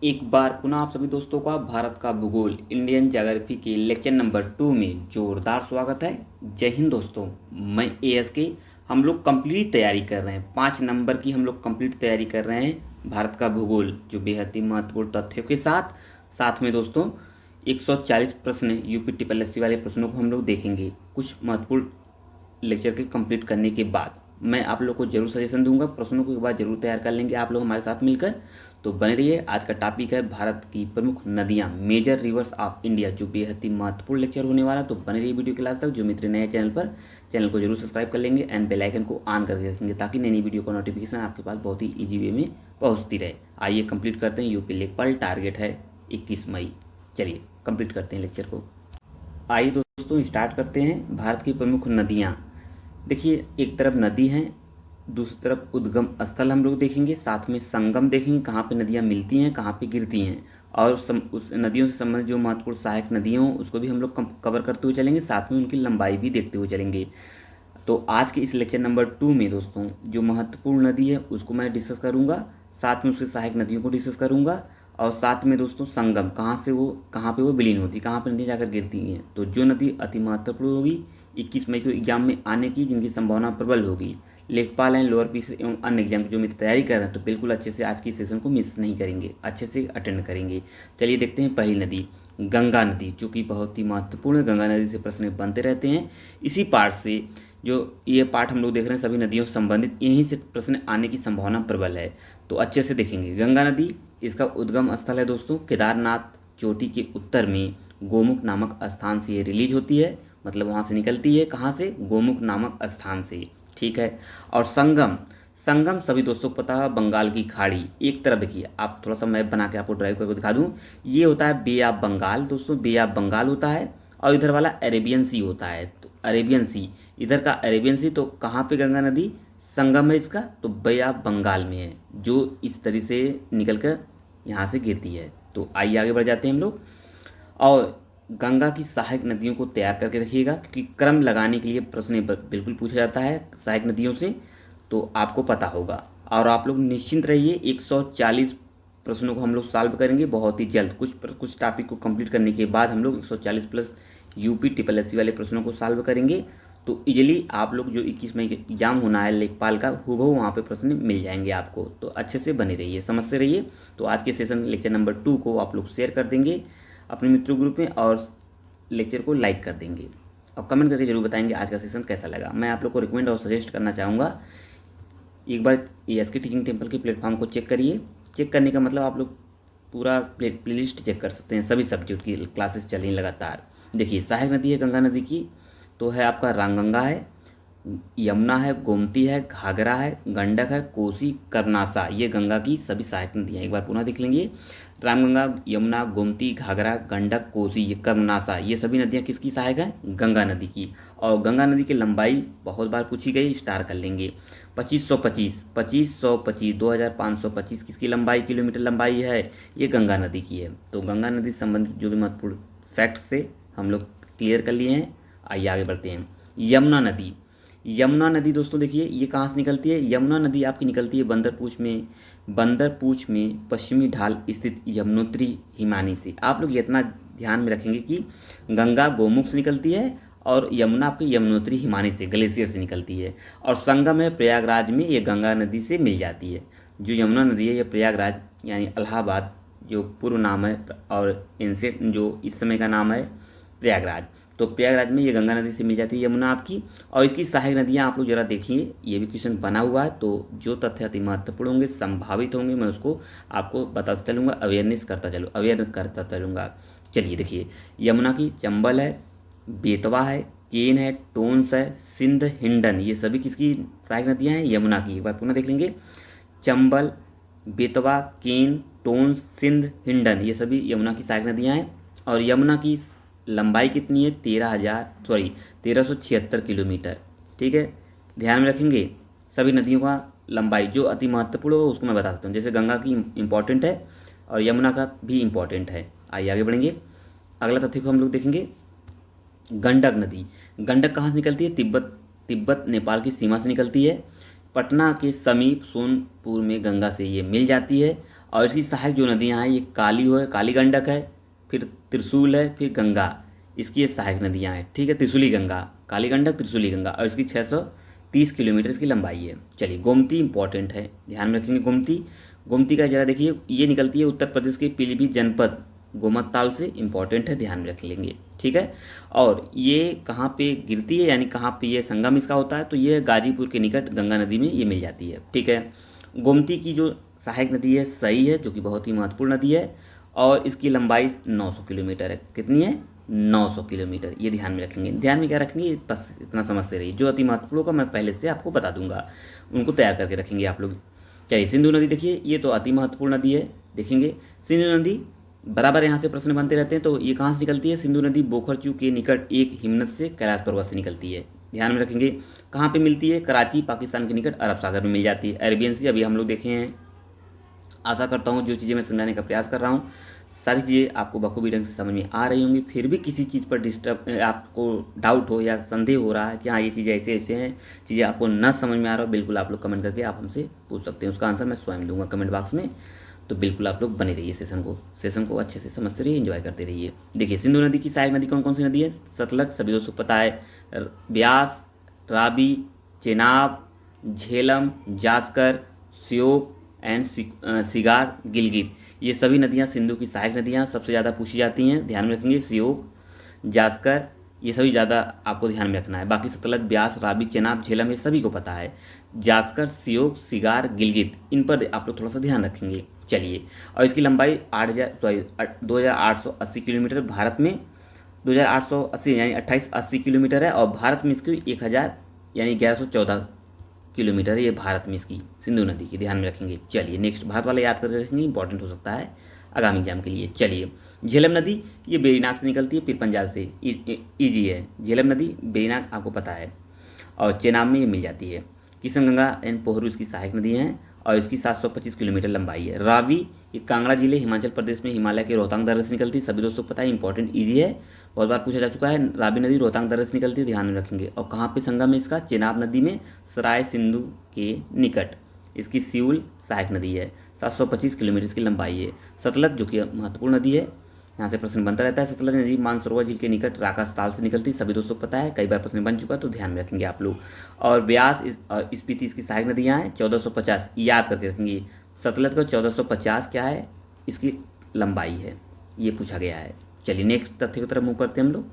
एक बार पुनः आप सभी दोस्तों का भारत का भूगोल इंडियन ज्योग्राफी के लेक्चर नंबर 2 में जोरदार स्वागत है। जय हिंद दोस्तों, मैं ASK। हम लोग कंप्लीट तैयारी कर रहे हैं, 5 नंबर की हम लोग कंप्लीट तैयारी कर रहे हैं भारत का भूगोल, जो बेहद ही महत्वपूर्ण तथ्यों के साथ साथ में दोस्तों 140 प्रश्न UPSSC वाले प्रश्नों को हम लोग देखेंगे कुछ महत्वपूर्ण लेक्चर के कंप्लीट करने के बाद। मैं आप लोग को जरूर सजेशन दूंगा, प्रश्नों को एक बार जरूर तैयार कर लेंगे आप लोग हमारे साथ मिलकर। तो बने रहिए। आज का टॉपिक है भारत की प्रमुख नदियां, मेजर रिवर्स ऑफ इंडिया, जो बेहद ही महत्वपूर्ण लेक्चर होने वाला। तो बने रहिए वीडियो के लास्ट तक। जो मित्र नए चैनल को जरूर सब्सक्राइब कर लेंगे एंड बेल आइकन को ऑन करके रखेंगे, ताकि नई नई वीडियो का नोटिफिकेशन आपके पास बहुत ही ईजी वे में पहुंचती रहे। आइए कंप्लीट करते हैं। यूपी लेखपाल टारगेट है 21 मई। चलिए कंप्लीट करते हैं लेक्चर को। आइए दोस्तों स्टार्ट करते हैं। भारत की प्रमुख नदियाँ, देखिए एक तरफ नदी है, दूसरी तरफ उद्गम स्थल हम लोग देखेंगे, साथ में संगम देखेंगे, कहाँ पे नदियाँ मिलती हैं कहाँ पे गिरती हैं, और उस नदियों से संबंधित जो महत्वपूर्ण सहायक नदियाँ हों उसको भी हम लोग कवर करते हुए चलेंगे, साथ में उनकी लंबाई भी देखते हुए चलेंगे। तो आज के इस लेक्चर नंबर 2 में दोस्तों जो महत्वपूर्ण नदी है उसको मैं डिस्कस करूँगा, साथ में उसके सहायक नदियों को डिस्कस करूँगा, और साथ में दोस्तों संगम कहाँ पे वो विलीन होती है, कहाँ पे नदियाँ जाकर गिरती हैं। तो जो नदी अति महत्वपूर्ण होगी 21 मई को एग्जाम में आने की, जिनकी संभावना प्रबल होगी, लेखपाल एंड लोअर पीस एवं अन्य एग्जाम की जो मित्र तैयारी कर रहे हैं, तो बिल्कुल अच्छे से आज की सेशन को मिस नहीं करेंगे, अच्छे से अटेंड करेंगे। चलिए देखते हैं पहली नदी, गंगा नदी, जो कि बहुत ही महत्वपूर्ण है। गंगा नदी से प्रश्न बनते रहते हैं। इसी पार्ट से जो ये पार्ट हम लोग देख रहे हैं सभी नदियों से संबंधित, यहीं से प्रश्न आने की संभावना प्रबल है। तो अच्छे से देखेंगे। गंगा नदी, इसका उद्गम स्थल है दोस्तों केदारनाथ चोटी के उत्तर में गोमुख नामक स्थान से ये रिलीज होती है, मतलब वहाँ से निकलती है। कहाँ से? गोमुख नामक स्थान से, ठीक है। और संगम, संगम सभी दोस्तों को पता है बंगाल की खाड़ी। एक तरफ देखिए, आप थोड़ा सा मैप बना के आपको ड्राइव करके दिखा दूं, ये होता है बे ऑफ बंगाल दोस्तों, बे ऑफ बंगाल होता है, और इधर वाला अरेबियन सी होता है। तो अरेबियन सी, इधर का अरेबियन सी, तो कहाँ पे गंगा नदी संगम है इसका? तो बे ऑफ बंगाल में है, जो इस तरह से निकल कर यहाँ से गिरती है। तो आइए आगे बढ़ जाते हैं हम लोग। और गंगा की सहायक नदियों को तैयार करके रखिएगा, क्योंकि क्रम लगाने के लिए प्रश्न बिल्कुल पूछा जाता है सहायक नदियों से, तो आपको पता होगा। और आप लोग निश्चिंत रहिए, 140 प्रश्नों को हम लोग सॉल्व करेंगे बहुत ही जल्द। कुछ टॉपिक को कंप्लीट करने के बाद हम लोग 140 प्लस UPSSC वाले प्रश्नों को सॉल्व करेंगे। तो इजीली आप लोग जो 21 मई के एग्जाम होना है लेखपाल का, हूबहू वहाँ पे प्रश्न मिल जाएंगे आपको। तो अच्छे से बने रहिए, समझते रहिए। तो आज के सेशन लेक्चर नंबर 2 को आप लोग शेयर कर देंगे अपने मित्रों ग्रुप में, और लेक्चर को लाइक कर देंगे, और कमेंट करके जरूर बताएंगे आज का सेशन कैसा लगा। मैं आप लोग को रिकमेंड और सजेस्ट करना चाहूँगा, एक बार ASK टीचिंग टेम्पल के प्लेटफॉर्म को चेक करिए। चेक करने का मतलब आप लोग पूरा प्लेलिस्ट चेक कर सकते हैं, सभी सब्जेक्ट की क्लासेस चल रही लगातार। देखिए सहायक नदी है गंगा नदी की, तो है आपका रामगंगा है, यमुना है, गोमती है, घाघरा है, गंडक है, कोसी, कर्नासा, ये गंगा की सभी सहायक नदियाँ। एक बार पुनः देख लेंगे, रामगंगा, यमुना, गोमती, घाघरा, गंडक, कोसी, ये कर्नासा, ये सभी नदियाँ किसकी सहायक हैं? गंगा नदी की। और गंगा नदी की लंबाई बहुत बार पूछी गई, स्टार कर लेंगे। 2525 2525 2525 किसकी लंबाई, किलोमीटर लंबाई है? ये गंगा नदी की है। तो गंगा नदी से संबंधित जो भी महत्वपूर्ण फैक्ट्स से हम लोग क्लियर कर लिए हैं। आइए आगे बढ़ते हैं। यमुना नदी, यमुना नदी दोस्तों देखिए ये कहाँ से निकलती है? यमुना नदी आपकी निकलती है बंदरपूछ में पश्चिमी ढाल स्थित यमुनोत्री हिमानी से। आप लोग ये इतना ध्यान में रखेंगे कि गंगा गोमुख से निकलती है, और यमुना आपकी यमुनोत्री हिमानी से, ग्लेशियर से निकलती है। और संगम है प्रयागराज में, ये गंगा नदी से मिल जाती है। जो यमुना नदी है ये प्रयागराज यानी इलाहाबाद जो पूर्व नाम है, और इनसे जो इस समय का नाम है प्रयागराज, तो प्रयागराज में ये गंगा नदी से मिल जाती है यमुना आपकी। और इसकी सहायक नदियाँ आप लोग जरा देखिए, ये भी क्वेश्चन बना हुआ है, तो जो तथ्य अति महत्वपूर्ण होंगे, संभावित होंगे, मैं उसको आपको बताता चलूँगा, अवेयर करता चलूँगा। चलिए देखिए, यमुना की चंबल है, बेतवा है, केन है, टोंस है, सिंध, हिंडन, ये सभी किसकी सहायक नदियाँ हैं? यमुना की। एक बार पुनः देख लेंगे, चंबल, बेतवा, केन, टोंस, सिंध, हिंडन, ये सभी यमुना की सहायक नदियाँ हैं। और यमुना की लंबाई कितनी है? 1376 किलोमीटर, ठीक है। ध्यान में रखेंगे सभी नदियों का लंबाई, जो अति महत्वपूर्ण हो उसको मैं बता देता हूँ। जैसे गंगा की इम्पोर्टेंट है और यमुना का भी इम्पोर्टेंट है। आइए आगे बढ़ेंगे, अगला तथ्य को हम लोग देखेंगे। गंडक नदी, गंडक कहाँ से निकलती है? तिब्बत नेपाल की सीमा से निकलती है। पटना के समीप सोनपुर में गंगा से ये मिल जाती है। और इसकी सहायक जो नदियाँ हैं ये काली गंडक है, फिर त्रिशूल है, फिर गंगा, इसकी ये सहायक नदियाँ हैं। ठीक है, त्रिशूली गंगा, काली गंडक, त्रिशूली गंगा, और इसकी 630 किलोमीटर इसकी लंबाई है। चलिए, गोमती इंपॉर्टेंट है, ध्यान में रखेंगे। गोमती का जरा देखिए, ये निकलती है उत्तर प्रदेश के पीलीभीत जनपद गोमतताल से, इंपॉर्टेंट है, ध्यान में रख लेंगे। ठीक है, और ये कहाँ पे गिरती है, यानी कहाँ पे ये संगम इसका होता है, तो ये गाजीपुर के निकट गंगा नदी में ये मिल जाती है। ठीक है, गोमती की जो सहायक नदी है सही है, जो कि बहुत ही महत्वपूर्ण नदी है, और इसकी लंबाई 900 किलोमीटर है। कितनी है? 900 किलोमीटर। ये ध्यान में रखेंगे। ध्यान में क्या रखेंगे, बस इतना समझते रहिए। जो अति महत्वपूर्ण होगा मैं पहले से आपको बता दूंगा, उनको तैयार करके रखेंगे आप लोग। चलिए, सिंधु नदी देखिए, ये तो अति महत्वपूर्ण नदी है। देखेंगे सिंधु नदी, बराबर यहाँ से प्रश्न बनते रहते हैं। तो ये कहाँ से निकलती है? सिंधु नदी बोखरचू के निकट एक हिमनद से कैलाश पर्वत से निकलती है। ध्यान में रखेंगे। कहाँ पे मिलती है? कराची, पाकिस्तान के निकट अरब सागर में मिल जाती है। अरेबियन सी अभी हम लोग देखे हैं। आशा करता हूँ जो चीज़ें मैं समझाने का प्रयास कर रहा हूँ सारी चीज़ें आपको बखूबी ढंग से समझ में आ रही होंगी। फिर भी किसी चीज़ पर डिस्टर्ब, आपको डाउट हो या संदेह हो रहा है कि हाँ ये चीज़ें ऐसे ऐसे हैं, चीज़ें आपको न समझ में आ रहा हो, बिल्कुल आप लोग कमेंट करके आप हमसे पूछ सकते हैं। उसका आंसर मैं स्वयं दूंगा कमेंट बॉक्स में। तो बिल्कुल आप लोग बने रहिए, सेशन को अच्छे से समझते रहिए, एंजॉय करते रहिए। देखिए, सिंधु नदी की सहायक नदी कौन कौन सी नदी है? सतलज, सभी दोस्तों को पता है, ब्यास, रावी, चेनाब, झेलम, जास्कर, श्योक एंड सिगार, गिलगित, ये सभी नदियाँ सिंधु की सहायक नदियाँ सबसे ज़्यादा पूछी जाती हैं। ध्यान में रखेंगे। श्योक, जास्कर, ये सभी ज़्यादा आपको ध्यान में रखना है। बाकी सतलज, ब्यास, रावी, चेनाब, झेलम ये सभी को पता है। जास्कर, श्योक, सिगार, गिलगित, इन पर आप लोग थोड़ा सा ध्यान रखेंगे। चलिए, और इसकी लंबाई 2880 किलोमीटर भारत में, 2880 यानी 2880 किलोमीटर है, और भारत में इसकी 1000 यानी 1114 किलोमीटर है। ये भारत में इसकी सिंधु नदी की, ध्यान में रखेंगे। चलिए, नेक्स्ट भारत वाला याद करके रखेंगे, इंपॉर्टेंट हो सकता है आगामी एग्जाम के लिए। चलिए, झेलम नदी ये बेरीनाग से निकलती है, पीरपंजाल से, ईजी है। झेलम नदी बेरीनाग आपको पता है, और चेनाब में ये मिल जाती है। किशनगंगा एंड पोहरू इसकी सहायक नदी हैं, और इसकी 725 किलोमीटर लंबाई है। रावी ये कांगड़ा जिले हिमाचल प्रदेश में हिमालय के रोहतांग दर्रे से निकलती है। सभी दोस्तों को पता है, इंपॉर्टेंट ईजी है, बहुत बार पूछा जा चुका है। रावी नदी रोहतांग दर्रे से निकलती है, ध्यान में रखेंगे। और कहाँ पे संगम है इसका? चेनाब नदी में, सराय सिंधु के निकट। इसकी सिउल सहायक नदी है, 725 किलोमीटर इसकी लंबाई है। सतलज जो कि महत्वपूर्ण नदी है, यहाँ से प्रश्न बनता रहता है। सतलज नदी मानसरोवर झील के निकट राकास ताल से निकलती है। सभी दोस्तों को पता है, कई बार प्रश्न बन चुका है, तो ध्यान में रखेंगे आप लोग। और ब्यास और स्पीति इसकी सहायक नदियाँ हैं। 1450 याद करके रखेंगे। सतलज को 1450 क्या है इसकी लंबाई है, ये पूछा गया है। चलिए, नेक्स्ट तथ्य की तरफ मूव करते हैं हम लोग।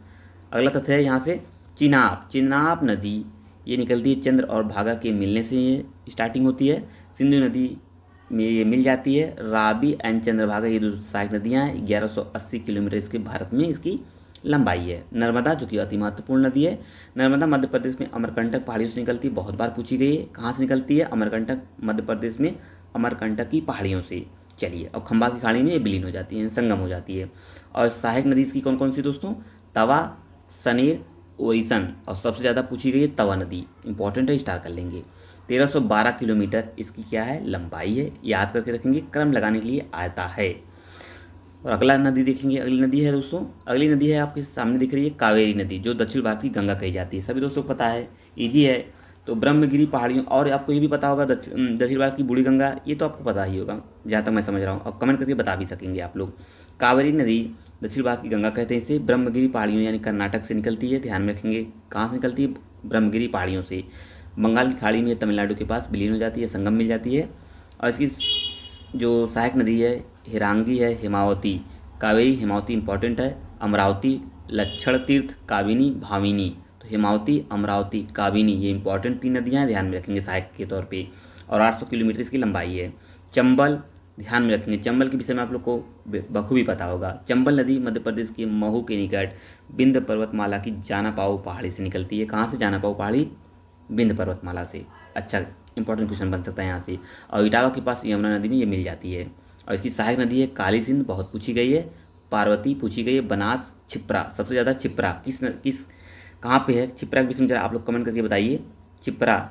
अगला तथ्य है यहाँ से चिनाब नदी, ये निकलती है चंद्र और भागा के मिलने से ये स्टार्टिंग होती है। सिंधु नदी में ये मिल जाती है। रावी एंड चंद्रभागा ये दो सहायक नदियाँ हैं। 1180 किलोमीटर इसके भारत में इसकी लंबाई है। नर्मदा जो कि अति महत्वपूर्ण नदी है। नर्मदा मध्य प्रदेश में अमरकंटक पहाड़ियों से निकलती है, बहुत बार पूछी गई है। कहाँ से निकलती है? अमरकंटक, मध्य प्रदेश में अमरकंटक की पहाड़ियों से। चलिए, और खंबा की खाड़ी में ये विलीन हो जाती है, संगम हो जाती है। और सहायक नदी इसकी कौन कौन सी दोस्तों? तवा, सनेर, ओरिसन, और सबसे ज़्यादा पूछी गई है तवा नदी, इंपॉर्टेंट है, स्टार कर लेंगे। 1312 किलोमीटर इसकी क्या है? लंबाई है, याद करके रखेंगे, क्रम लगाने के लिए आता है। और अगला नदी देखेंगे, अगली नदी है दोस्तों, अगली नदी है आपके सामने दिख रही है कावेरी नदी, जो दक्षिण भारत की गंगा कही जाती है। सभी दोस्तों को पता है, ईजी है। तो ब्रह्मगिरी पहाड़ियों, और आपको ये भी पता होगा दक्षिण भारत की बूढ़ी गंगा, ये तो आपको पता ही होगा जहाँ तक मैं समझ रहा हूँ, और कमेंट करके बता भी सकेंगे आप लोग। कावेरी नदी दक्षिण भारत की गंगा कहते हैं इसे। ब्रह्मगिरी पहाड़ियों यानी कर्नाटक से निकलती है, ध्यान में रखेंगे। कहाँ से निकलती है? ब्रह्मगिरी पहाड़ियों से। बंगाल की खाड़ी में तमिलनाडु के पास विलीन हो जाती है, संगम मिल जाती है। और इसकी जो सहायक नदी है हिरांगी है, हेमावती, कावेरी, हेमावती इंपॉर्टेंट है। अमरावती, लक्षण तीर्थ, काबिनी, भाविनी, तो हेमावती, अमरावती, काबिनी ये इंपॉर्टेंट 3 नदियाँ हैं, ध्यान में रखेंगे सहायक के तौर पे। और 800 किलोमीटर इसकी लंबाई है। चंबल, ध्यान में रखेंगे, चंबल के विषय में आप लोग को बखूबी पता होगा। चंबल नदी मध्य प्रदेश के महू के निकट विंध्य पर्वतमाला की जानापाऊ पहाड़ी से निकलती है। कहाँ से? जानापाऊ पहाड़ी, विंध्य पर्वतमाला से। अच्छा, इंपॉर्टेंट क्वेश्चन बन सकता है यहाँ से। और इटावा के पास यमुना नदी में ये मिल जाती है। और इसकी सहायक नदी है काली सिंध, बहुत पूछी गई है। पार्वती पूछी गई है। बनास, छिप्रा, सबसे ज़्यादा छिप्रा किस कहाँ पे है? छिप्रा के विषय में जरा आप लोग कमेंट करके बताइए। छिप्रा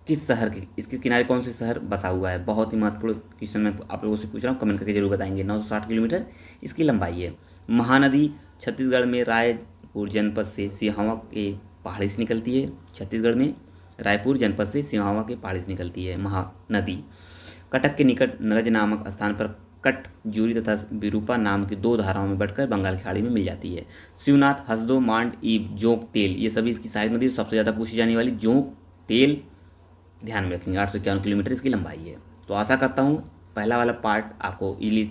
किस शहर के, इसके किनारे कौन से शहर बसा हुआ है? बहुत ही महत्वपूर्ण क्वेश्चन मैं आप लोगों से पूछ रहा हूँ, कमेंट करके जरूर बताएंगे। 960 किलोमीटर इसकी लंबाई है। महानदी छत्तीसगढ़ में रायपुर जनपद से सिहावा के पहाड़ी से निकलती है। छत्तीसगढ़ में रायपुर जनपद से सिहावा के पहाड़ी से निकलती है महानदी। कटक के निकट नरज नामक स्थान पर कट जूरी तथा विरूपा नाम की 2 धाराओं में बढ़कर बंगाल की खाड़ी में मिल जाती है। शिवनाथ, हसदो, मांड, ईब, जोंक, तेल ये सभी इसकी सहायक नदी। सबसे ज़्यादा पूछी जाने वाली जोंक तेल ध्यान में रखेंगे। 851 किलोमीटर इसकी लंबाई है। तो आशा करता हूँ पहला वाला पार्ट आपको ईली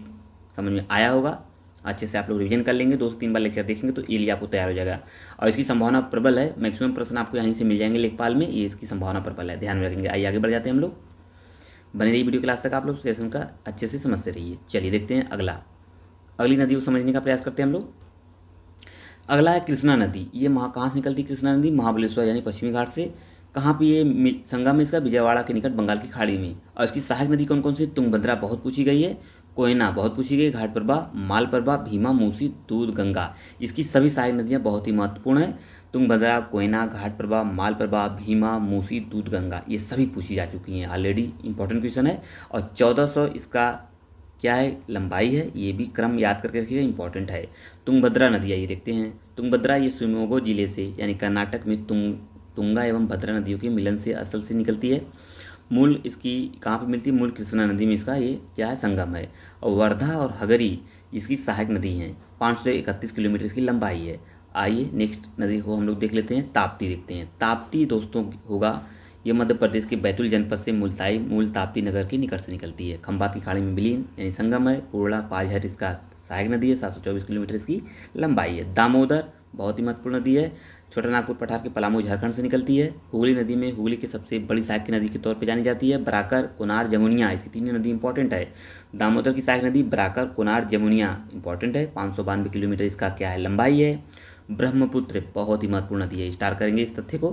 समझ में आया होगा। अच्छे से आप लोग रिवीजन कर लेंगे, 2 से 3 बार लेक्चर देखेंगे तो ईली आपको तैयार हो जाएगा। और इसकी संभावना प्रबल है, मैक्सिमम प्रश्न आपको यहीं से मिल जाएंगे लेखपाल में, ये इसकी संभावना प्रबल है, ध्यान में रखेंगे। आइए आगे बढ़ जाते हैं हम लोग। बने रहिए वीडियो क्लास तक, आप लोग सेशन का अच्छे से समझते रहिए। चलिए देखते हैं अगली नदी को समझने का प्रयास करते हैं हम लोग। अगला है कृष्णा नदी। ये कहाँ से निकलती है कृष्णा नदी? महाबलेश्वर यानी पश्चिमी घाट से। कहाँ पे ये संगम है इसका? विजयवाड़ा के निकट बंगाल की खाड़ी में। और इसकी सहायक नदी कौन कौन सी? तुंगभद्रा बहुत पूछी गई है, कोयना बहुत पूछी गई, घाटप्रभा, मालप्रभा, भीमा, मूसी, दूध गंगा। इसकी सभी सहायक नदियाँ बहुत ही महत्वपूर्ण है। तुंगभद्रा, कोयना, घाटप्रभा, मालप्रभा, भीमा, मूसी, दूध गंगा ये सभी पूछी जा चुकी हैं ऑलरेडी, इंपॉर्टेंट क्वेश्चन है। और 1400 इसका क्या है? लंबाई है। ये भी क्रम याद करके रखिएगा, इंपॉर्टेंट है। तुंगभद्रा नदी आइए देखते हैं। तुंगभद्रा ये शिवमोगा जिले से यानी कर्नाटक में तुंगा एवं भद्रा नदियों के मिलन से असल से निकलती है। मूल इसकी कहाँ पे मिलती है? मूल कृष्णा नदी में इसका ये क्या है? संगम है। और वर्धा और हगरी इसकी सहायक नदी हैं। 531 किलोमीटर इसकी लंबाई है। आइए नेक्स्ट नदी को हम लोग देख लेते हैं, ताप्ती देखते हैं। ताप्ती दोस्तों होगा ये मध्य प्रदेश के बैतूल जनपद से मूल ताप्ती नगर के निकट से निकलती है। खंबात की खाड़ी में विलीन यानी संगम है। पूर्णा पालझर इसका सहायक नदी है। 724 किलोमीटर इसकी लंबाई है। दामोदर बहुत ही महत्वपूर्ण नदी है। छोटा नागपुर पठार के पलामू झारखंड से निकलती है। हुगली नदी में हुगली की सबसे बड़ी सहायक की नदी के तौर पर जानी जाती है। बराकर, कोनार, जमुनिया इसकी 3 नदी इंपॉर्टेंट है। दामोदर की सहायक नदी बराकर, कोनार, जमुनिया इंपॉर्टेंट है। 592 किलोमीटर इसका क्या है? लंबाई है। ब्रह्मपुत्र बहुत ही महत्वपूर्ण नदी है, स्टार करेंगे इस तथ्य को।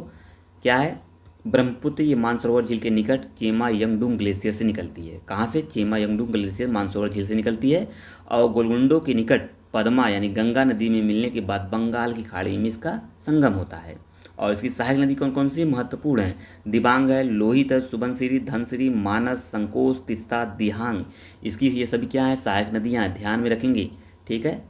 क्या है? ब्रह्मपुत्र ये मानसरोवर झील के निकट चेमा यंगडुंग ग्लेशियर से निकलती है। कहाँ से? चेमा यंगडुंग ग्लेशियर मानसरोवर झील से निकलती है। और गोलकुंडो के निकट पद्मा यानी गंगा नदी में मिलने के बाद बंगाल की खाड़ी में इसका संगम होता है। और इसकी सहायक नदी कौन कौन सी महत्वपूर्ण है? दिबांग है, लोहित है, सुबनसिरी, धनसिरी, मानस, संकोच, तिस्ता, दिहांग इसकी ये सभी क्या है? सहायक नदियाँ, ध्यान में रखेंगे। ठीक है,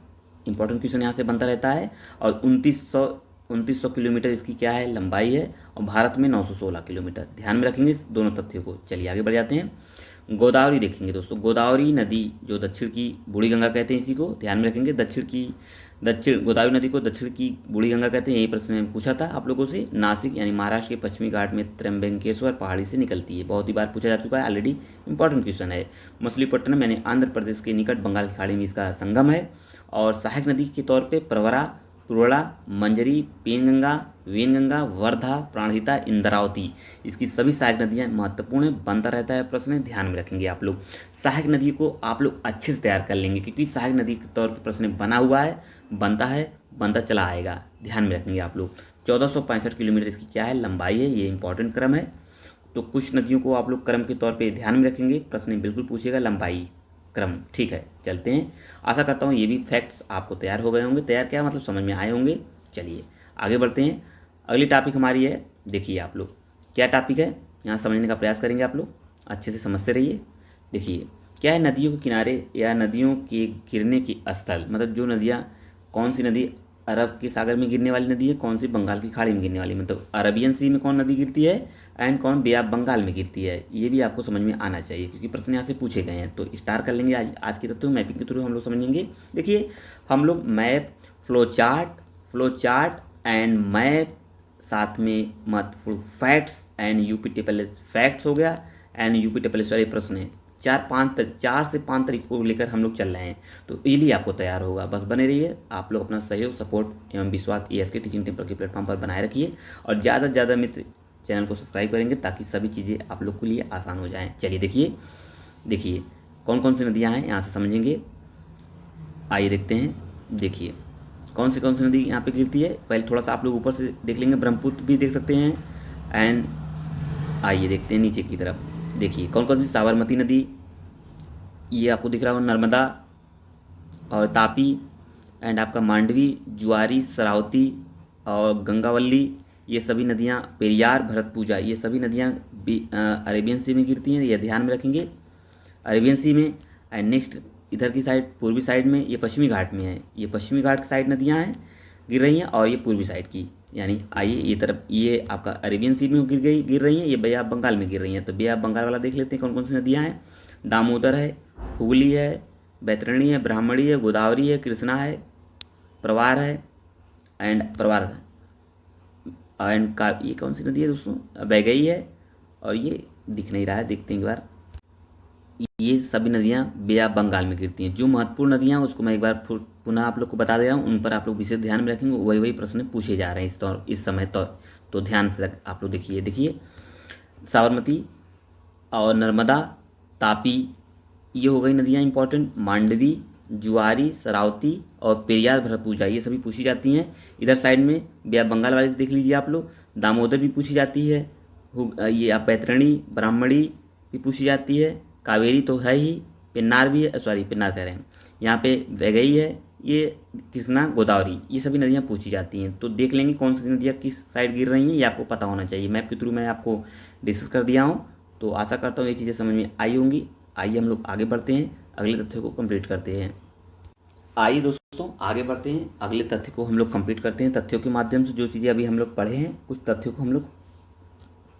इंपॉर्टेंट क्वेश्चन यहाँ से बनता रहता है। और 2900 किलोमीटर इसकी क्या है? लंबाई है। और भारत में 916 किलोमीटर, ध्यान में रखेंगे इस दोनों तथ्यों को। चलिए आगे बढ़ जाते हैं। गोदावरी देखेंगे दोस्तों। गोदावरी नदी जो दक्षिण की बूढ़ी गंगा कहते हैं, इसी को ध्यान में रखेंगे। दक्षिण गोदावरी नदी को दक्षिण की बूढ़ी गंगा कहते हैं। यही प्रश्न में पूछा था आप लोगों से। नासिक यानी महाराष्ट्र के पश्चिमी घाट में त्र्यंबकेश्वर पहाड़ी से निकलती है। बहुत ही बार पूछा जा चुका है ऑलरेडी, इंपॉर्टेंट क्वेश्चन है। मछलीपट्टनम यानी आंध्र प्रदेश के निकट बंगाल की खाड़ी में इसका संगम है। और सहायक नदी के तौर पे प्रवरा, पुरवड़ा, मंजरी, पेनगंगा, वेनगंगा, वर्धा, प्राणहिता, इंद्रावती इसकी सभी सहायक नदियाँ महत्वपूर्ण है। बनता रहता है प्रश्न, ध्यान में रखेंगे आप लोग। सहायक नदी को आप लोग अच्छे से तैयार कर लेंगे, क्योंकि सहायक नदी के तौर पर प्रश्न बना हुआ है, बनता चला आएगा, ध्यान में रखेंगे आप लोग। 1465 किलोमीटर इसकी क्या है? लंबाई है। ये इंपॉर्टेंट क्रम है। तो कुछ नदियों को आप लोग क्रम के तौर पर ध्यान में रखेंगे, प्रश्न बिल्कुल पूछेगा लंबाई क्रम। ठीक है, चलते हैं। आशा करता हूँ ये भी फैक्ट्स आपको तैयार हो गए होंगे। तैयार क्या मतलब समझ में आए होंगे। चलिए आगे बढ़ते हैं। अगली टॉपिक हमारी है, देखिए आप लोग क्या टॉपिक है, यहाँ समझने का प्रयास करेंगे आप लोग, अच्छे से समझते रहिए। देखिए क्या है? नदियों के किनारे या नदियों के गिरने की स्थल, मतलब जो नदियाँ, कौन सी नदी अरब के सागर में गिरने वाली नदी है, कौन सी बंगाल की खाड़ी में गिरने वाली, मतलब अरबियन सी में कौन नदी गिरती है एंड कौन बे ऑफ बंगाल में गिरती है। ये भी आपको समझ में आना चाहिए, क्योंकि प्रश्न यहाँ से पूछे गए हैं। तो स्टार कर लेंगे आज की तथ्यों मैपिंग के थ्रू हम लोग समझेंगे। देखिए हम लोग map, flow chart and map, साथ में महत्वपूर्ण facts and UP table facts हो गया एंड यूपी टेबल वाले प्रश्न है। 4 से 5 तरीकों को लेकर हम लोग चल रहे हैं, तो इजीली आपको तैयार होगा। बस बने रहिए, आप लोग अपना सहयोग, सपोर्ट एवं विश्वास एएसके टीचिंग टेम्पल के प्लेटफॉर्म पर बनाए रखिए। और ज़्यादा से ज़्यादा मित्र चैनल को सब्सक्राइब करेंगे, ताकि सभी चीज़ें आप लोग के लिए आसान हो जाएँ। चलिए देखिए कौन कौन सी नदियाँ हैं, यहाँ से समझेंगे। आइए देखते हैं। देखिए कौन सी नदी यहाँ पे गिरती है। पहले थोड़ा सा आप लोग ऊपर से देख लेंगे, ब्रह्मपुत्र भी देख सकते हैं। एंड आइए देखते हैं नीचे की तरफ। देखिए कौन कौन सी, साबरमती नदी, ये आपको दिख रहा होगा, नर्मदा और तापी एंड आपका मांडवी, जुआरी, सरावती और गंगावल्ली, ये सभी नदियाँ, पेरियार, भरतपूजा, ये सभी नदियाँ अरेबियन सी में गिरती हैं। ये ध्यान में रखेंगे, अरेबियन सी में। एंड नेक्स्ट इधर की साइड, पूर्वी साइड में, ये पश्चिमी घाट में है। ये पश्चिमी घाट की साइड नदियाँ हैं। गिर रही हैं, और ये पूर्वी साइड की, यानी आइए ये तरफ, ये आपका अरेबियन सी में गिर रही हैं, ये बे ऑफ बंगाल में गिर रही हैं। तो बे ऑफ बंगाल वाला देख लेते हैं कौन कौन सी नदियाँ हैं। दामोदर है, हुगली है, बैतरणी है, ब्राह्मणी है, गोदावरी है, कृष्णा है, प्रवार है, प्रवार एंड का, ये कौन सी नदी है दोस्तों, वैगई है, और ये दिख नहीं रहा है, देखते हैं एक बार। ये सभी नदियाँ बे ऑफ बंगाल में गिरती हैं। जो महत्वपूर्ण नदियाँ हैं उसको मैं एक बार पुनः आप लोग को बता दे रहा हूँ, उन पर आप लोग विशेष ध्यान में रखेंगे, वही प्रश्न पूछे जा रहे हैं इस समय। तो ध्यान से आप लोग देखिए साबरमती और नर्मदा, तापी, ये हो गई नदियाँ इंपॉर्टेंट। मांडवी, जुआरी, शरावती और पेरियार भरतपूजा, ये सभी पूछी जाती हैं। इधर साइड में बे ऑफ बंगाल वाले से देख लीजिए आप लोग, दामोदर भी पूछी जाती है, ये आप बैतरणी, ब्राह्मणी भी पूछी जाती है, कावेरी तो है ही, पेन्नार भी है, सॉरी पेन्नार कह रहे हैं, यहाँ पे वैगई है, ये कृष्णा, गोदावरी, ये सभी नदियाँ पूछी जाती हैं। तो देख लेंगे कौन सी नदियाँ किस साइड गिर रही हैं, ये आपको पता होना चाहिए। मैप के थ्रू मैं आपको डिस्कस कर दिया हूँ, तो आशा करता हूँ ये चीज़ें समझ में आई होंगी। आइए हम लोग आगे बढ़ते हैं, अगले तथ्य को कंप्लीट करते हैं। आइए दोस्तों आगे बढ़ते हैं, अगले तथ्य को हम लोग कंप्लीट करते हैं। तथ्यों के माध्यम से जो चीज़ें अभी हम लोग पढ़े हैं, कुछ तथ्यों को हम लोग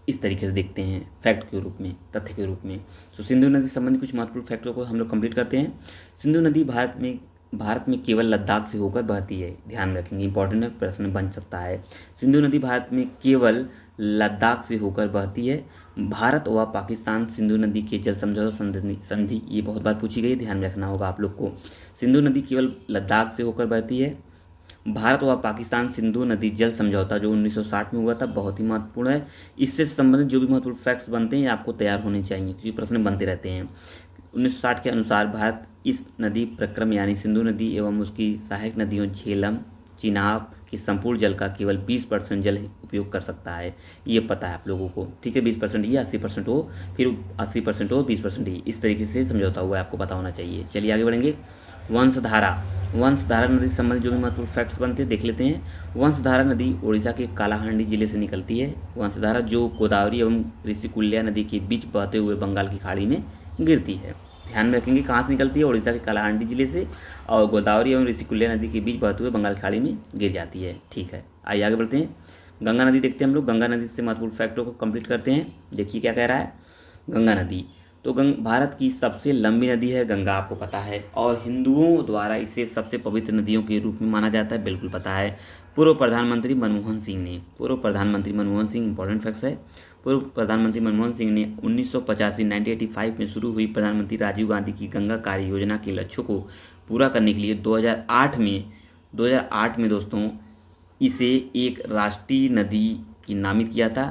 इस तरीके से देखते हैं, फैक्ट के रूप में, तथ्य के रूप में। तो सिंधु नदी संबंधी कुछ महत्वपूर्ण फैक्टों को हम लोग कंप्लीट करते हैं। सिंधु नदी भारत में केवल लद्दाख से होकर बहती है, ध्यान में रखेंगे, इंपॉर्टेंट प्रश्न बन सकता है। सिंधु नदी भारत में केवल लद्दाख से होकर बहती है। भारत व पाकिस्तान सिंधु नदी के जल समझौता संधि, ये बहुत बार पूछी गई, ध्यान में रखना होगा आप लोग को। सिंधु नदी केवल लद्दाख से होकर बहती है। भारत व पाकिस्तान सिंधु नदी जल समझौता जो 1960 में हुआ था, बहुत ही महत्वपूर्ण है। इससे संबंधित जो भी महत्वपूर्ण फैक्ट्स बनते हैं आपको तैयार होने चाहिए, क्योंकि प्रश्न बनते रहते हैं। 1960 के अनुसार भारत इस नदी प्रक्रम यानी सिंधु नदी एवं उसकी सहायक नदियों झेलम, चिनाब के संपूर्ण जल का केवल 20% जल उपयोग कर सकता है। ये पता है आप लोगों को, ठीक है। 20% ये, 80% हो, फिर 80% हो, 20% ही, इस तरीके से समझौता हुआ है, आपको पता होना चाहिए। चलिए आगे बढ़ेंगे। वंशधारा नदी से संबंधित जो भी महत्वपूर्ण फैक्ट्स बनते हैं देख लेते हैं। वंशधारा नदी ओडिशा के कालाहांडी जिले से निकलती है। वंशधारा जो गोदावरी एवं ऋषिकुल्या नदी के बीच बहते हुए बंगाल की खाड़ी में गिरती है। ध्यान में रखेंगे कहाँ से निकलती है, ओडिशा के कालाहांडी जिले से, और गोदावरी एवं ऋषिकुल्या नदी के बीच बहते हुए बंगाल की खाड़ी में गिर जाती है, ठीक है। आइए आगे बढ़ते हैं। गंगा नदी देखते हैं हम लोग, गंगा नदी से महत्वपूर्ण फैक्टों को कंप्लीट करते हैं। देखिए क्या कह रहा है। गंगा नदी तो भारत की सबसे लंबी नदी है गंगा, आपको पता है, और हिंदुओं द्वारा इसे सबसे पवित्र नदियों के रूप में माना जाता है, बिल्कुल पता है। पूर्व प्रधानमंत्री मनमोहन सिंह, इंपॉर्टेंट फैक्ट्स है, पूर्व प्रधानमंत्री मनमोहन सिंह ने 1985 में शुरू हुई प्रधानमंत्री राजीव गांधी की गंगा कार्य योजना के लक्ष्यों को पूरा करने के लिए 2008 में दोस्तों इसे एक राष्ट्रीय नदी की नामित किया था।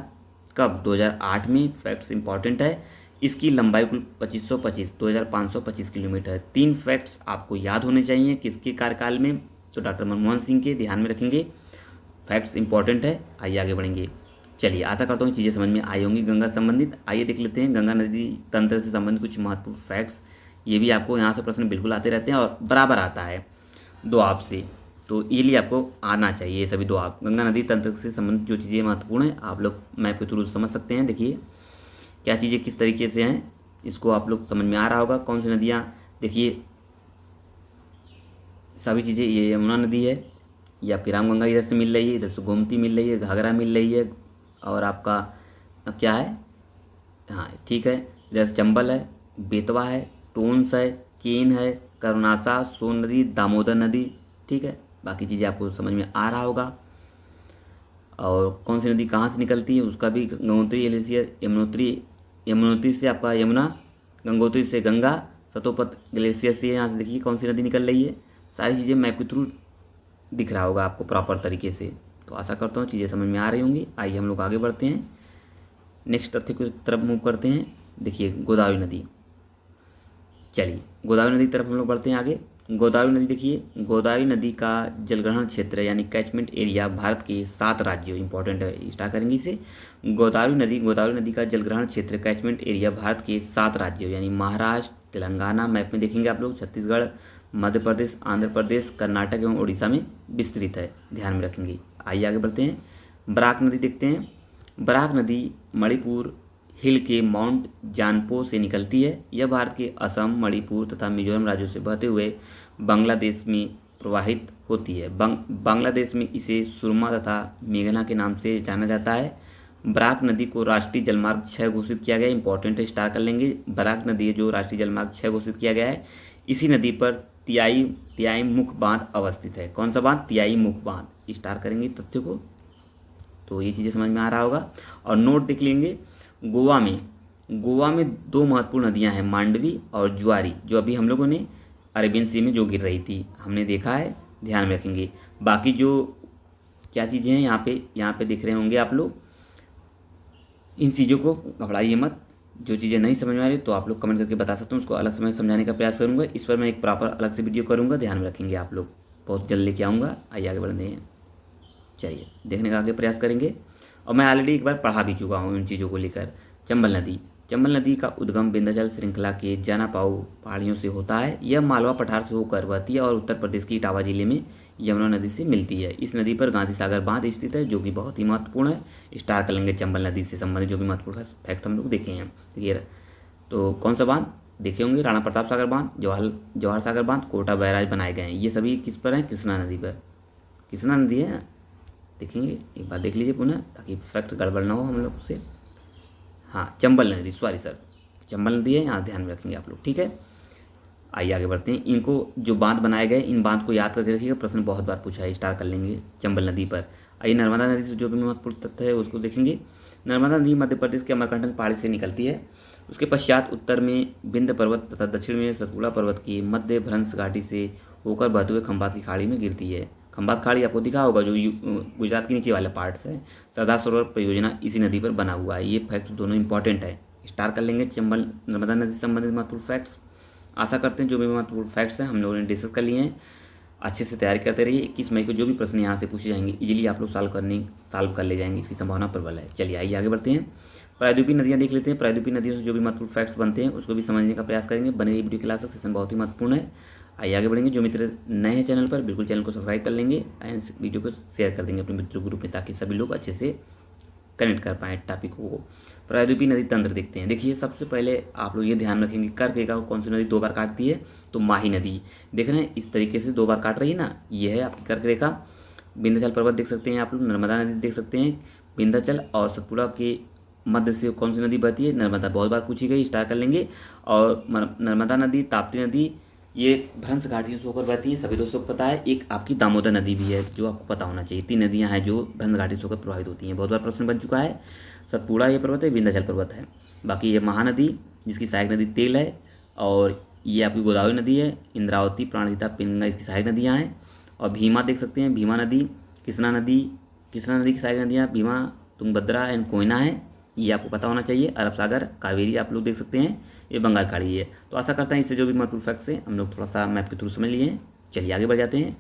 कब? 2008 में। फैक्ट्स इंपॉर्टेंट है। इसकी लंबाई कुल 2525 किलोमीटर। 3 फैक्ट्स आपको याद होने चाहिए किसके कार्यकाल में, तो डॉक्टर मनमोहन सिंह के, ध्यान में रखेंगे, फैक्ट्स इंपॉर्टेंट है। आइए आगे बढ़ेंगे। चलिए आशा करता हूँ चीज़ें समझ में आई होंगी गंगा संबंधित। आइए देख लेते हैं गंगा नदी तंत्र से संबंधित कुछ महत्वपूर्ण फैक्ट्स। ये भी आपको यहाँ से प्रश्न बिल्कुल आते रहते हैं और बराबर आता है दो आपसे, तो ये लिए आपको आना चाहिए ये सभी दो आप। गंगा नदी तंत्र से संबंधित जो चीज़ें महत्वपूर्ण हैं आप लोग मैप के थ्रू समझ सकते हैं। देखिए क्या चीज़ें किस तरीके से हैं, इसको आप लोग समझ में आ रहा होगा। कौन सी नदियाँ, देखिए सभी चीज़ें, ये यमुना नदी है, ये आपकी रामगंगा इधर से मिल रही है, इधर से गोमती मिल रही है, घाघरा मिल रही है, और आपका क्या है, हाँ ठीक है, इधर से चंबल है, बेतवा है, टोंस है, केन है, करुणासा, सोन नदी, दामोदर नदी, ठीक है। बाकी चीज़ें आपको समझ में आ रहा होगा। और कौन सी नदी कहाँ से निकलती है उसका भी, गंगोत्री ग्लेशियर, यमुनोत्री से आपका यमुना, गंगोत्री से गंगा, सतोपत ग्लेशियर से यहाँ से देखिए कौन सी नदी निकल रही है। सारी चीज़ें मैप के थ्रू दिख रहा होगा आपको प्रॉपर तरीके से। तो आशा करता हूँ चीज़ें समझ में आ रही होंगी। आइए हम लोग आगे बढ़ते हैं, नेक्स्ट तथ्य की तरफ मूव करते हैं। देखिए गोदावरी नदी, चलिए गोदावरी नदी की तरफ हम लोग बढ़ते हैं आगे। गोदावरी नदी देखिए, गोदावरी नदी का जलग्रहण क्षेत्र यानी कैचमेंट एरिया भारत के 7 राज्यों, इंपॉर्टेंट है, स्टार्ट करेंगे इसे। गोदावरी नदी का जलग्रहण क्षेत्र कैचमेंट एरिया भारत के 7 राज्यों यानी महाराष्ट्र, तेलंगाना, मैप में देखेंगे आप लोग, छत्तीसगढ़, मध्य प्रदेश, आंध्र प्रदेश, कर्नाटक एवं उड़ीसा में विस्तृत है, ध्यान में रखेंगे। आइए आगे बढ़ते हैं। बराक नदी देखते हैं। बराक नदी मणिपुर हिल के माउंट जानपो से निकलती है। यह भारत के असम, मणिपुर तथा मिजोरम राज्यों से बहते हुए बांग्लादेश में प्रवाहित होती है। बांग्लादेश में इसे सुरमा तथा मेघना के नाम से जाना जाता है। बराक नदी को राष्ट्रीय जलमार्ग 6 घोषित किया गया है। इंपॉर्टेंट है, स्टार कर लेंगे। बराक नदी है जो राष्ट्रीय जलमार्ग 6 घोषित किया गया है। इसी नदी पर तियाई मुख बांध अवस्थित है। कौन सा बांध? तियाई मुख बांध। स्टार करेंगे तथ्य को, तो ये चीज़ें समझ में आ रहा होगा। और नोट देख लेंगे, गोवा में 2 महत्वपूर्ण नदियां हैं, मांडवी और ज्वारी, जो अभी हम लोगों ने अरेबियन सी में जो गिर रही थी हमने देखा है, ध्यान में रखेंगे। बाकी जो क्या चीज़ें हैं यहाँ पे दिख रहे होंगे आप लोग, इन चीज़ों को घबराइए मत। जो चीज़ें नहीं समझ में आ रही तो आप लोग कमेंट करके बता सकते हैं, उसको अलग से मैं समझाने का प्रयास करूँगा। इस पर मैं एक प्रॉपर अलग से वीडियो करूँगा, ध्यान में रखेंगे आप लोग, बहुत जल्द लेके आऊँगा। आइए आगे बढ़ते हैं, चलिए देखने का आगे प्रयास करेंगे। और मैं ऑलरेडी एक बार पढ़ा भी चुका हूँ इन चीज़ों को लेकर। चंबल नदी का उद्गम विंध्याचल श्रृंखला के जानापाऊ पहाड़ियों से होता है। यह मालवा पठार से होकर बहती है और उत्तर प्रदेश की इटावा जिले में यमुना नदी से मिलती है। इस नदी पर गांधी सागर बांध स्थित है, जो कि बहुत ही महत्वपूर्ण है। स्टार कर लेंगे चंबल नदी से संबंधित जो भी महत्वपूर्ण फैक्ट हम लोग देखे हैं। ठीक है, तो कौन सा बांध देखे होंगे? राणा प्रताप सागर बांध, जवाहर सागर बांध, कोटा बैराज बनाए गए हैं। ये सभी किस पर हैं? कृष्णा नदी पर। कृष्णा नदी है, देखेंगे एक बार, देख लीजिए पुनः, ताकि फैक्ट गड़बड़ ना हो हम लोग से। हाँ, चंबल नदी, सॉरी सर, चंबल नदी है, यहाँ ध्यान में रखेंगे आप लोग। ठीक है, आइए आगे बढ़ते हैं। इनको जो बांध बनाए गए, इन बांध को याद करके रखिएगा, प्रश्न बहुत बार पूछा है। स्टार कर लेंगे चंबल नदी पर। आइए नर्मदा नदी से जो भी महत्वपूर्ण तथ्य है उसको देखेंगे। नर्मदा नदी मध्य प्रदेश के अमरकंटक पहाड़ी से निकलती है। उसके पश्चात उत्तर में विंध्य पर्वत तथा दक्षिण में सतपुड़ा पर्वत की मध्य भ्रंश घाटी से होकर बहते हुए खंभात की खाड़ी में गिरती है। खंभात खाड़ी आपको दिखा होगा, जो गुजरात के नीचे वाले पार्ट है। सरदार सरोवर परियोजना इसी नदी पर बना हुआ है। ये फैक्ट्स दोनों इंपॉर्टेंट है, स्टार कर लेंगे। चंबल नर्मदा नदी से संबंधित महत्वपूर्ण फैक्ट्स। आशा करते हैं जो भी महत्वपूर्ण फैक्ट्स हैं हम लोगों ने डिस्कस कर लिए हैं। अच्छे से तैयारी करते रहिए। 21 मई को जो भी प्रश्न यहाँ से पूछे जाएंगे इजीली आप लोग सॉल्व कर ले जाएंगे, इसकी संभावना प्रबल है। चलिए आइए आगे बढ़ते हैं। प्रायद्वीपीय नदियाँ देख लेते हैं। प्रायद्वीपीय नदियों से जो भी महत्वपूर्ण फैक्ट्स बनते हैं उसको भी समझने का प्रयास करेंगे। बने वीडियो क्लास का सेशन बहुत ही महत्वपूर्ण है। आइए आगे बढ़ेंगे। जो मित्र नए हैं चैनल पर, बिल्कुल चैनल को सब्सक्राइब कर लेंगे एंड वीडियो को शेयर कर देंगे अपने मित्रों ग्रुप में, ताकि सभी लोग अच्छे से कनेक्ट कर पाएँ टॉपिकों को। प्रायद्वीपीय नदी तंत्र देखते हैं। देखिए, सबसे पहले आप लोग ये ध्यान रखेंगे, कर्क रेखा को कौन सी नदी 2 बार काटती है? तो माही नदी। देख रहे हैं इस तरीके से 2 बार काट रही है ना, ये है आपकी कर्क रेखा। विंध्याचल पर्वत देख सकते हैं आप लोग, नर्मदा नदी देख सकते हैं। विंध्याचल और सतपुड़ा के मध्य से कौन सी नदी बहती है? नर्मदा, बहुत बार पूछी गई, स्टार कर लेंगे। और नर्मदा नदी, ताप्ती नदी, ये भ्रंश घाटियों से होकर बहती है, सभी दोस्तों को पता है। एक आपकी दामोदर नदी भी है जो आपको पता होना चाहिए। 3 नदियां हैं जो भ्रंश घाटी से होकर प्रभावित होती हैं, बहुत बार प्रश्न बन चुका है। सतपुड़ा ये पर्वत है, विंध्याचल पर्वत है। बाकी ये महानदी जिसकी सहायक नदी तेल है, और ये आपकी गोदावरी नदी है। इंद्रावती, प्राणहिता, पिंगला इसकी सहायक नदियाँ हैं। और भीमा देख सकते हैं, भीमा नदी, कृष्णा नदी की सहायक नदियाँ भीमा, तुंगभद्रा एंड कोयना है, ये आपको पता होना चाहिए। अरब सागर, कावेरी आप लोग देख सकते हैं, ये बंगाल खाड़ी है। तो आशा करता हैं इससे जो भी महत्वपूर्ण फैक्ट्स हैं हम लोग थोड़ा सा मैप के थ्रू समझ लिए हैं। चलिए आगे बढ़ जाते हैं।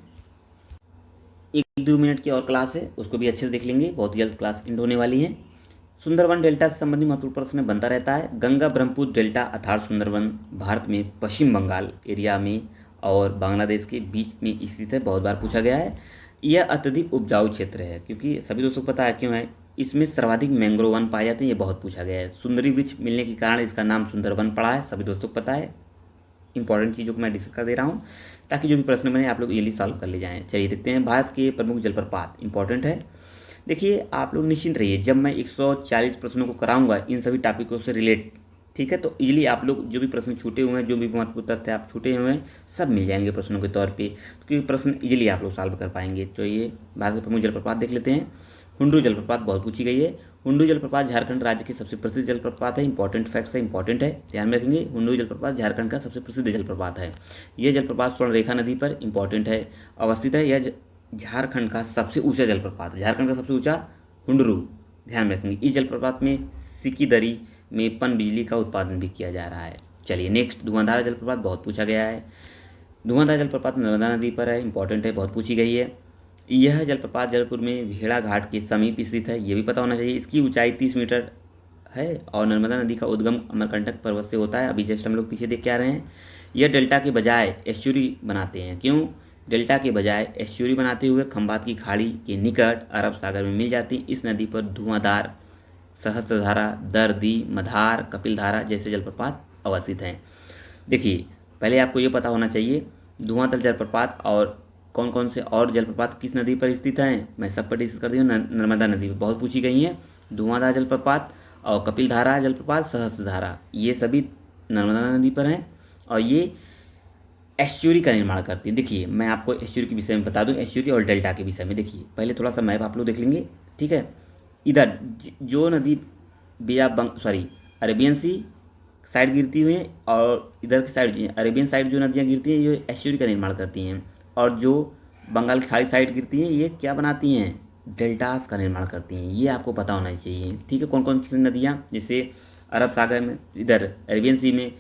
1-2 मिनट की और क्लास है, उसको भी अच्छे से देख लेंगे, बहुत जल्द क्लास एंड होने वाली है। सुंदरवन डेल्टा से संबंधित महत्वपूर्ण प्रश्न बनता रहता है। गंगा ब्रह्मपुत्र डेल्टा अर्थात सुंदरवन भारत में पश्चिम बंगाल एरिया में और बांग्लादेश के बीच में स्थित है, बहुत बार पूछा गया है। यह अत्यधिक उपजाऊ क्षेत्र है, क्योंकि सभी दोस्तों को पता है क्यों है। इसमें सर्वाधिक मैंग्रोव वन पाए जाते हैं, ये बहुत पूछा गया है। सुंदरी वृक्ष मिलने के कारण इसका नाम सुंदरवन पड़ा है, सभी दोस्तों को पता है। इंपॉर्टेंट चीज़ों को मैं डिस्कस कर दे रहा हूँ ताकि जो भी प्रश्न बने आप लोग इजीली सॉल्व कर ले जाएँ। चलिए देखते हैं। भारत के प्रमुख जलप्रपात इंपॉर्टेंट है। देखिए, आप लोग निश्चिंत रहिए, जब मैं 140 प्रश्नों को कराऊंगा इन सभी टॉपिकों से रिलेट, ठीक है, तो इजीली आप लोग जो भी प्रश्न छूटे हुए हैं, जो भी महत्वपूर्ण तथ्य आप छूटे हुए हैं, सब मिल जाएंगे प्रश्नों के तौर पे, क्योंकि प्रश्न इजीली आप लोग सॉल्व कर पाएंगे। तो ये भारत के प्रमुख जलप्रपात देख लेते हैं। हुंडू जलप्रपात बहुत पूछी गई है। हुंडू जलप्रपात झारखंड राज्य की सबसे प्रसिद्ध जलप्रपात है। इंपॉर्टेंट फैक्ट्स है, इंपॉर्टेंट है, ध्यान में रखेंगे। हुंडू जलप्रपात झारखंड का सबसे प्रसिद्ध जलप्रपात है। यह जलप्रपात स्वर्णरेखा नदी पर इंपॉर्टेंट है, अवस्थित है। यह झारखंड का सबसे ऊंचा जलप्रपात है, झारखंड का सबसे ऊंचा हुंडरू, ध्यान में रखेंगे। इस जलप्रपात में सिकीदरी में पन बिजली का उत्पादन भी किया जा रहा है। चलिए नेक्स्ट, धुआंधार जलप्रपात बहुत पूछा गया है। धुआंधार जलप्रपात नर्मदा नदी पर है, इंपॉर्टेंट है, बहुत पूछी गई है। यह जलप्रपात जयपुर में भेड़ा घाट के समीप स्थित है, ये भी पता होना चाहिए। इसकी ऊंचाई 30 मीटर है और नर्मदा नदी का उद्गम अमरकंटक पर्वत से होता है। अभी जस्ट हम लोग पीछे देख के आ रहे हैं। यह डेल्टा के बजाय एस्चुरी बनाते हैं। क्यों? डेल्टा के बजाय एस्चुरी बनाते हुए खंभात की खाड़ी के निकट अरब सागर में मिल जाती। इस नदी पर धुआंधार, सहस्त्रधारा, दर्दी, मधार, कपिलधारा जैसे जलप्रपात अवस्थित हैं। देखिए, पहले आपको ये पता होना चाहिए, धुआंधार जलप्रपात और कौन कौन से और जलप्रपात किस नदी पर स्थित हैं, मैं सब पर डिस्कस कर दी हूँ। नर्मदा नदी पर बहुत पूछी गई हैं। धुआंधार जलप्रपात और कपिलधारा जलप्रपात, सहस्त्रधारा, ये सभी नर्मदा नदी पर हैं और ये एस्चुरी का निर्माण करती है। देखिए मैं आपको एस्चुरी के विषय में बता दूं, एस्चुरी और डेल्टा के विषय में। देखिए पहले थोड़ा सा मैप आप लोग देख लेंगे, ठीक है। इधर जो नदी अरेबियन सी साइड गिरती हुई है और इधर की साइड अरेबियन साइड जो नदियाँ गिरती हैं ये एस्चुरी का निर्माण करती हैं, और जो बंगाल की खाड़ी साइड गिरती हैं ये क्या बनाती हैं, डेल्टास का निर्माण करती हैं। ये आपको पता होना चाहिए, ठीक है। कौन कौन सी नदियाँ, जैसे अरब सागर में, इधर अरेबियन सी में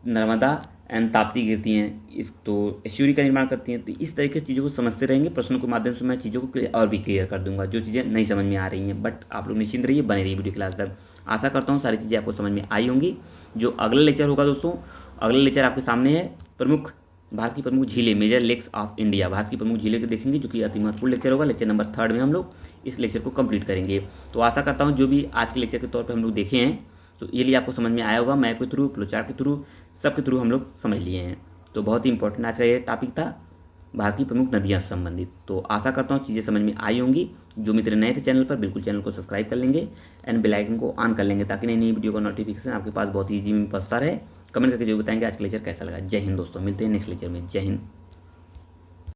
नर्मदा एंड ताप्ती गिरती हैं, इस तो एस्चुरी का निर्माण करती हैं। तो इस तरीके से चीज़ों को समझते रहेंगे, प्रश्नों के माध्यम से मैं चीज़ों को और भी क्लियर कर दूंगा जो चीज़ें नहीं समझ में आ रही हैं। बट आप लोग निश्चिंत रहिए, बने रहिए वीडियो क्लास तक। आशा करता हूँ सारी चीज़ें आपको समझ में आई होंगी। जो अगला लेक्चर होगा दोस्तों, अगला लेक्चर आपके सामने है भारत की प्रमुख झीलें, major lakes of India. Bharat की प्रमुख झीलें को देखेंगे, जो कि अति महत्वपूर्ण लेक्चर होगा। लेक्चर नंबर 3 में हम लोग इस लेक्चर को कंप्लीट करेंगे। तो आशा करता हूँ जो भी आज के लेक्चर के तौर पर हम लोग देखे हैं तो ये लिए आपको समझ में आया होगा। मैप के थ्रू, फ्लोचार्ट के थ्रू, सब के थ्रू हम लोग समझ लिए हैं। तो बहुत ही इंपॉर्टेंट आज का ये टॉपिक था, भारत की प्रमुख नदियाँ से संबंधित। तो आशा करता हूँ चीज़ें समझ में आई होंगी। जो मित्र नए थे चैनल पर, बिल्कुल चैनल को सब्सक्राइब कर लेंगे एंड बेल आइकन को ऑन कर लेंगे, ताकि नई नई वीडियो का नोटिफिकेशन आपके पास बहुत ईजी में पहुंचता रहे। कमेंट करके जो बताएंगे आज का लेक्चर कैसा लगा। जय हिंद दोस्तों, मिलते हैं नेक्स्ट लेक्चर में। जय हिंद।